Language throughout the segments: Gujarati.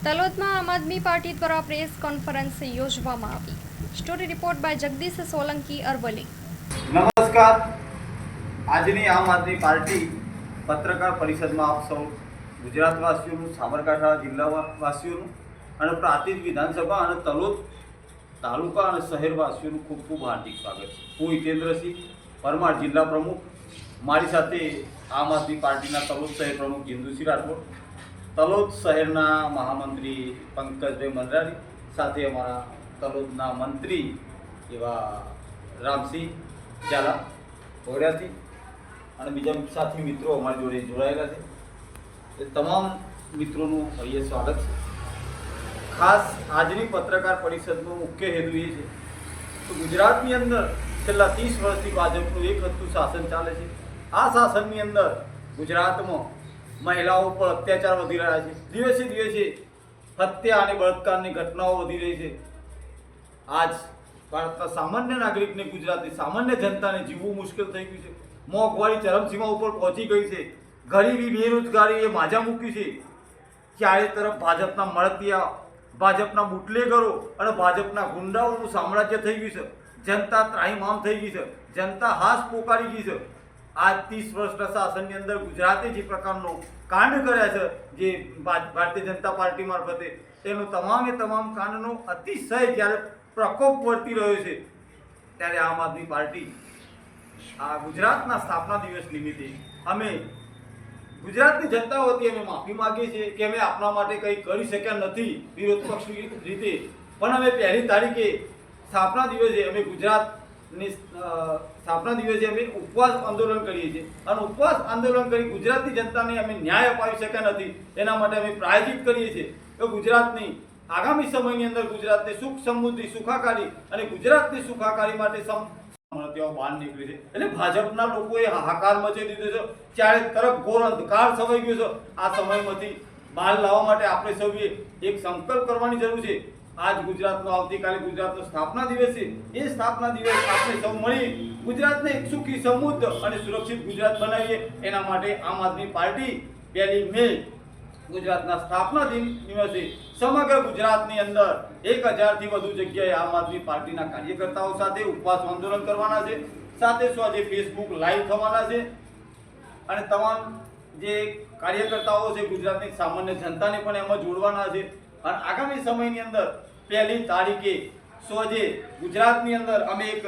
તલોદમાં આમ આદમી પાર્ટી દ્વારા પ્રેસ કોન્ફરન્સ યોજવામાં આવી। Story report by Jagdish Solanki Aravalli. નમસ્કાર। આજની આમ આદમી પાર્ટી પત્રકાર પરિષદમાં આપ સૌ ગુજરાતવાસીઓનું, સાબરકાંઠા જિલ્લાવાસીઓનું અને પ્રાંતિજ વિધાનસભા અને તલોદ તાલુકા અને શહેરવાસીઓનું ખૂબ ખૂબ હાર્દિક સ્વાગત છે। હું હિતેન્દ્રસિંહ પરમાર, જિલ્લા પ્રમુખ। મારી સાથે આમ આદમી પાર્ટીના તલોદ શહેર પ્રમુખ જીંદુસિંહ રાઠોડ, તલોદ શહેરના મહામંત્રી પંકજભાઈ મંદરારી, સાથે અમારા તલોદના મંત્રી એવા રામસિંહ ઝાલા ભોળિયાથી અને બીજા સાથી મિત્રો અમારી જોડે જોડાયેલા છે। એ તમામ મિત્રોનું ફરીએ સ્વાગત છે। ખાસ આજની પત્રકાર પરિષદનો મુખ્ય હેતુ એ છે કે ગુજરાતની અંદર છેલ્લા 30 વર્ષથી ભાજપનું એક હતું શાસન ચાલે છે। આ શાસનની અંદર ગુજરાતમાં મહિલાઓ પર અત્યાચાર વધી રહ્યા છે। દિવસે દિવસે હત્યા અને બળાત્કારની ઘટનાઓ વધી રહી છે। આજ ભારતના સામાન્ય નાગરિકને, ગુજરાતની સામાન્ય જનતાને જીવવું મુશ્કેલ થઈ ગયું છે। મોંઘવારી ચરમસીમા ઉપર પહોંચી ગઈ છે। ગરીબી, બેરોજગારી એ માજા મૂકી છે। ચારે તરફ ભાજપના મળતિયા, ભાજપના બુટલેગરો અને ભાજપના ગુંડાઓનું સામ્રાજ્ય થઈ ગયું છે। જનતા ત્રાહિમામ થઈ ગઈ છે। જનતા હાશ પોકારી ગઈ છે। આજ 30 વર્ષના શાસનની અંદર ગુજરાતે જે પ્રકારનો કાંડ કર્યા છે, જે ભારતીય જનતા પાર્ટી મારફતે, તેનો તમામ કાંડનો અતિશય જ્યારે પ્રકોપ વર્તી રહ્યો છે, ત્યારે આમ આદમી પાર્ટી આ ગુજરાતના સ્થાપના દિવસ નિમિત્તે અમે ગુજરાતની જનતા વતી અમે માફી માગીએ છીએ કે અમે આપના માટે કંઈ કરી શક્યા નથી વિરોધ પક્ષની રીતે, પણ અમે 1લી તારીખે સ્થાપના દિવસે અમે ગુજરાતની સ્થાપના દિવસે અમે ઉપવાસ આંદોલન કરીએ છીએ અને ઉપવાસ આંદોલન કરી ગુજરાતની જનતાને અમે ન્યાય અપાવી શક્યા નથી। એના માટે અમે પ્રાયોજિત કરીએ છીએ કે ગુજરાતની આગામી સમયની અંદર ગુજરાતને સુખ, સમૃદ્ધિ, સુખાકારી અને ગુજરાતની સુખાકારી માટે મળતિયાઓ બહાર નીકળી છે। એટલે ભાજપના લોકોએ હાહાકાર મચી દીધો છે। ચારે તરફ ઘોર અંધકાર છવાઈ ગયો છે। આ સમયમાંથી બહાર લાવવા માટે આપણે સૌએ એક સંકલ્પ કરવાની જરૂર છે। આજ ગુજરાતનો, આવતીકાલે ગુજરાતનો સ્થાપના દિવસ છે। એ સ્થાપના દિવસ આપણે સૌ મળી ગુજરાતને એક સુખી, સમૃદ્ધ અને સુરક્ષિત ગુજરાત બનાવીએ। એના માટે આમ આદમી પાર્ટી 1લી મે ગુજરાતના સ્થાપના દિવસે સમગ્ર ગુજરાતની અંદર 1000થી વધુ જગ્યાએ આમ આદમી પાર્ટીના કાર્યકર્તાઓ સાથે ઉપવાસ આંદોલન કરવાના છે। સાથે આજે ફેસબુક લાઈવ થવાના છે અને તમામ જે કાર્યકર્તાઓ છે ગુજરાતની સામાન્ય જનતાને પણ એમાં જોડવાના છે। અને આગામી સમયની અંદર 1લી તારીખે સોજે ગુજરાતની અંદર અમે એક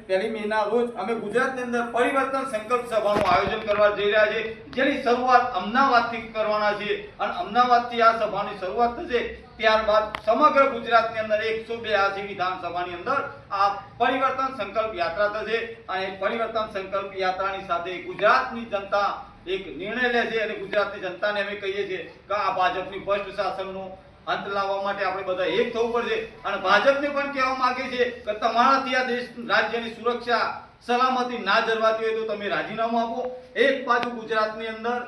1લી મેના રોજ અમે ગુજરાતની અંદર પરિવર્તન સંકલ્પ સભાનું આયોજન કરવા જઈ રહ્યા છે, જેની શરૂઆત અમદાવાદથી કરવાના છે અને અમદાવાદથી આ સભાની શરૂઆત થશે। ત્યારબાદ સમગ્ર ગુજરાતની અંદર 182 વિધાનસભાની અંદર આ પરિવર્તન સંકલ્પ યાત્રા થશે અને પરિવર્તન સંકલ્પ યાત્રાની સાથે ગુજરાતની જનતા એક નિર્ણય લે છે અને ગુજરાતની જનતાને અમે કહીએ છીએ કે આ ભાજપની ભ્રષ્ટ શાસનનું અંત લાવવા માટે આપણે બધા એક થવું પડશે અને ભાજપને પણ કહેવા માંગે છે કે તમારાથી આ દેશ, રાજ્યની સુરક્ષા, સલામતી ના જળવાતી હોય તો તમે રાજીનામું આપો। એક બાજુ ગુજરાતની અંદર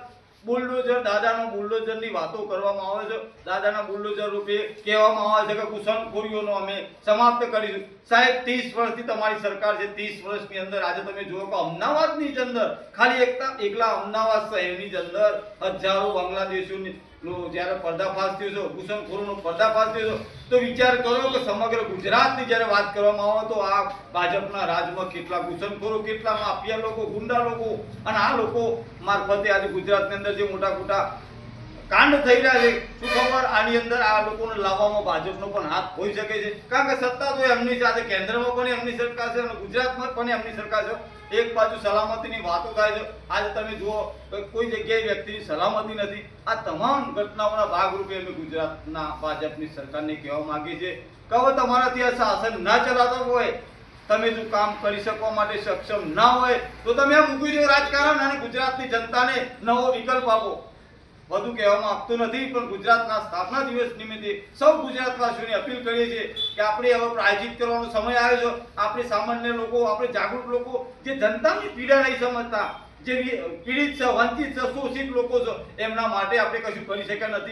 બુલડોઝર, દાદાના બુલડોઝરની વાતો કરવામાં આવે છે। દાદાના બુલડોઝર રૂપે કહેવામાં આવે છે કે ઘૂસણખોરીઓનો અમે સમાપ્ત કરીશું। સાહેબ, 30 વર્ષથી તમારી સરકાર છે। 30 વર્ષની અંદર આજે તમે જુઓ કે અમદાવાદની અંદર, ખાલી એકલા અમદાવાદ શહેરની અંદર હજારો બાંગ્લાદેશીઓની જ્યારે પર્દાફાશ થયો છે, ઘૂસણખોરોનો પર્દાફાશ થયો છે, તો વિચાર કરો કે સમગ્ર ગુજરાતની જ્યારે વાત કરવામાં આવે તો આ ભાજપના રાજમાં કેટલા ઘૂસણખોરો, કેટલા માફિયા લોકો, ગુંડા લોકો અને આ લોકો મારફતે આજે ગુજરાતની અંદર જે મોટા કાંડ થઈ રહ્યા છે, શું ખબર આની અંદર આ લોકોને લાવવામાં ભાજપનો પણ હાથ હોઈ શકે છે? કારણ કે સત્તા તો એમની સાથે, કેન્દ્રમાં પણ એમની સરકાર છે અને ગુજરાતમાં પણ એમની સરકાર છે। એક બાજુ સલામતીની વાતો થાય છે, આજે તમે જુઓ કોઈ જગ્યાએ વ્યક્તિની સલામતી નથી। આ તમામ ઘટનાઓના ભાગરૂપે અમે ગુજરાતના ભાજપની સરકારને કહેવા માંગીએ છીએ કે હવે તમારાથી આ શાસન ના ચલાવતા હોય, તમે જો કામ કરી શકવા માટે સક્ષમ ના હોય તો તમે આ મૂકી દો રાજકારણ અને ગુજરાતની જનતાને નવો વિકલ્પ આપો। વધુ કહેવામાં આપતું નથી, પણ ગુજરાતના સ્થાપના દિવસ નિમિત્તે સૌ ગુજરાતવાસીઓને અપીલ કરીએ છીએ કે આપણે હવે પ્રાયોજિત કરવાનો સમય આવ્યો છે। આપણે સામાન્ય લોકો, આપણે જાગૃત લોકો, જે જનતાની પીડા નહીં સમજતા, જે પીડિત છે, વંચિત છે, શોષિત લોકો છે, એમના માટે આપણે કશું કરી શક્યા નથી।